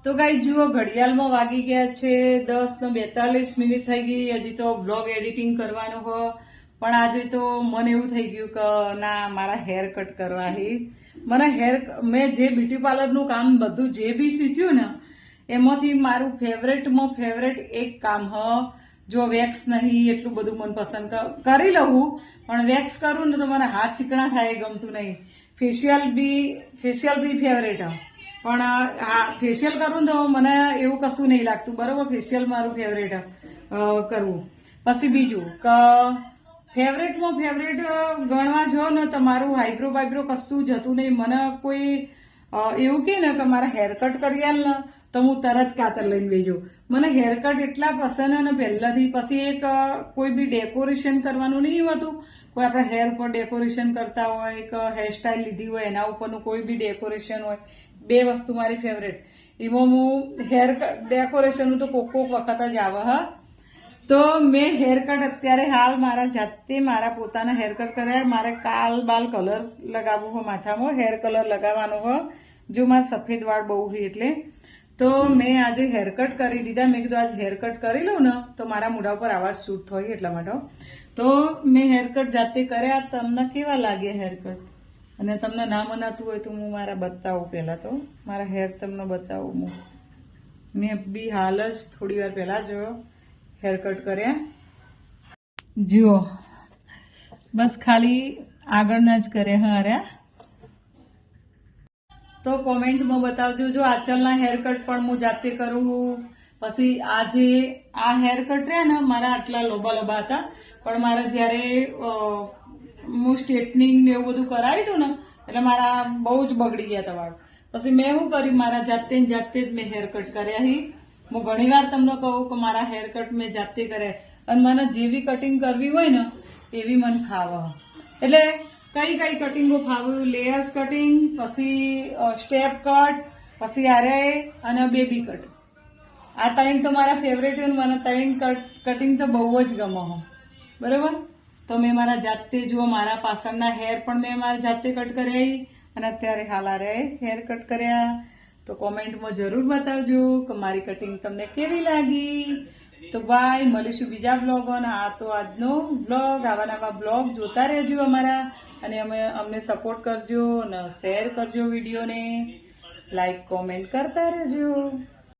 તો ગાઈસ જુઓ ઘડિયાળમાં વાગી ગયા છે 10:42 થઈ ગઈ. હજી તો બ્લોગ એડિટિંગ કરવાનું હો, પણ આજે તો મને એવું થઈ ગયું કે ના મારા હેર કટ કરવા હે. મને મેં જે બ્યુટી પાર્લરનું કામ બધું જે બી શીખ્યું ને એમાંથી મારું ફેવરેટમાં ફેવરેટ એક કામ હ. જો વેક્સ નહીં એટલું બધું મને પસંદ કરી લઉં, પણ વેક્સ કરું ને તો મને હાથ ચીકણા થાય ગમતું નહીં. ફેશિયલ બી ફેવરેટ હ, પણ આ ફેશિયલ કરું તો મને એવું કશું નહીં લાગતું. બરોબર, ફેશિયલ મારું ફેવરેટ કરવું. પછી બીજું કે ફેવરેટમાં ફેવરેટ ગણવા જો ને તમારું આઈબ્રો કશું જતું નહીં. મને કોઈ એવું કહે ને કે મારા હેર કટ કરી આલ ને તો હું તરત કાતર લઈને બેજો. મને હેર કટ એટલા પસંદ ને પહેલાથી. પછી એક કોઈ બી ડેકોરેશન કરવાનું નહીં હોતું. કોઈ આપણે હેર ઉપર ડેકોરેશન કરતા હોય, એક હેરસ્ટાઈલ લીધી હોય એના ઉપરનું કોઈ બી ડેકોરેશન હોય, બે વસ્તુ મારી ફેવરેટ. એમાં હું હેર ડેકોરેશનનું તો કોક વખત જ આવે હા. તો મેં હેર કટ અત્યારે હાલ મારા જાતે મારા પોતાના હેર કટ કર્યા. મારે કાલ બાલ કલર લગાવવું હોય, માથામાં હેર કલર લગાવવાનો હોય. જો મારા સફેદ વાળ બહુ હોય એટલે તો મેં આજે હેર કટ કરી દીધા. મેં કીધું આજ હેર કટ કરી લઉં ને તો મારા મોઢા ઉપર આવાજ શૂટ થાય એટલા માટે. તો મેં હેર કટ જાતે કર્યા. તમને કેવા લાગે હેર કટ? અને તમને ના મનાતું હોય તો હું મારા બતાવું. પહેલાં તો મારા હેર તમને બતાવું. મેં બી હાલ જ થોડી વાર પહેલાં જ હેર કટ કર્યા. જુઓ બસ ખાલી આગળના જ કર્યા હાર્યા. તો કોમેન્ટમાં બતાવજો. જો આંચલના હેર કટ પણ હું જાતે કરું. પછી આજે આ હેર કટ રહ્યા ને મારા આટલા લોબા હતા, પણ મારા જ્યારે હું સ્ટ્રેટનિંગ ને એવું બધું કરાવ્યું હતું ને એટલે મારા બહુ જ બગડી ગયા હતા વાળ. પછી મેં શું કર્યું, મારા જાતે જ મેં હેર કટ કર્યા હી. હું ઘણીવાર તમને કહું કે મારા હેર કટ મેં જાતે કર્યા, અને મને જેવી કટિંગ કરવી હોય ને એવી મને ફાવે. એટલે કઈ કટિંગો ફાવ્યું, લેયર્સ કટિંગ, પછી સ્ટેપ કટ, પછી આરે અને બેબી કટ. આ ત્રણ તો મારા ફેવરેટ છે. મને ત્રણ કટિંગ તો બહુ જ ગમે હો. બરાબર, તો મેં મારા જાતે જુઓ મારા પાછળના હેર પણ મેં મારા જાતે કટ કર્યા અને અત્યારે હાલ આરે હેર કટ કર્યા. તો કોમેન્ટમાં જરૂર બતાવજો કે મારી કટિંગ તમને કેવી લાગી. તો બાય, મળીશું બીજા બ્લોગમાં. આ તો આજનો બ્લોગ. આવા નવા બ્લોગ જોતા રહેજો અમારા, અને અમને સપોર્ટ કરજો અને શેર કરજો વિડીયોને, લાઈક કોમેન્ટ કરતા રહેજો.